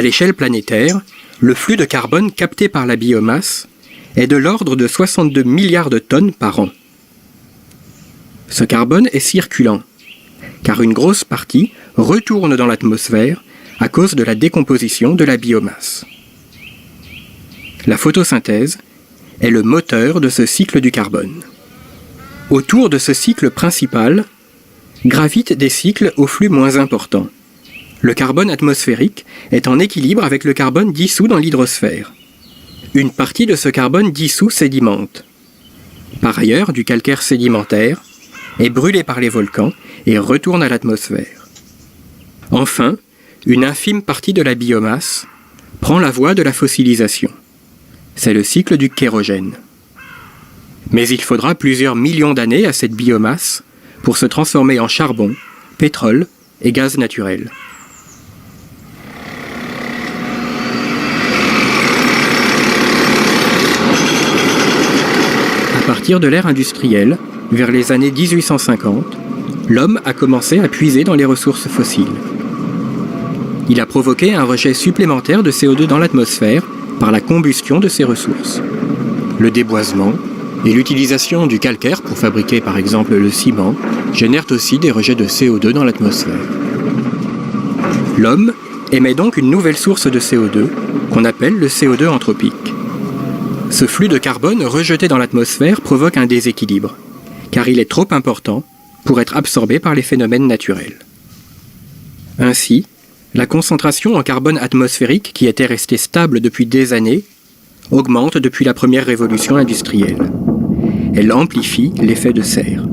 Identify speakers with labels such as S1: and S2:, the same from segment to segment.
S1: l'échelle planétaire, le flux de carbone capté par la biomasse est de l'ordre de 62 milliards de tonnes par an. Ce carbone est circulant, car une grosse partie retourne dans l'atmosphère à cause de la décomposition de la biomasse. La photosynthèse est le moteur de ce cycle du carbone. Autour de ce cycle principal gravitent des cycles au flux moins important. Le carbone atmosphérique est en équilibre avec le carbone dissous dans l'hydrosphère. Une partie de ce carbone dissous sédimente. Par ailleurs, du calcaire sédimentaire est brûlé par les volcans et retourne à l'atmosphère. Enfin, une infime partie de la biomasse prend la voie de la fossilisation. C'est le cycle du kérogène. Mais il faudra plusieurs millions d'années à cette biomasse pour se transformer en charbon, pétrole et gaz naturel. À partir de l'ère industrielle, vers les années 1850, l'homme a commencé à puiser dans les ressources fossiles. Il a provoqué un rejet supplémentaire de CO2 dans l'atmosphère par la combustion de ces ressources. Le déboisement et l'utilisation du calcaire pour fabriquer par exemple le ciment génèrent aussi des rejets de CO2 dans l'atmosphère. L'homme émet donc une nouvelle source de CO2 qu'on appelle le CO2 anthropique. Ce flux de carbone rejeté dans l'atmosphère provoque un déséquilibre, car il est trop important pour être absorbé par les phénomènes naturels. Ainsi, la concentration en carbone atmosphérique, qui était restée stable depuis des années, augmente depuis la première révolution industrielle. Elle amplifie l'effet de serre.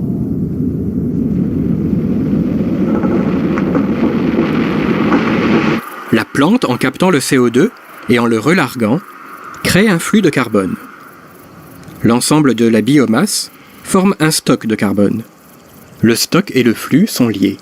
S1: La plante, en captant le CO2 et en le relarguant, crée un flux de carbone. L'ensemble de la biomasse forme un stock de carbone. Le stock et le flux sont liés.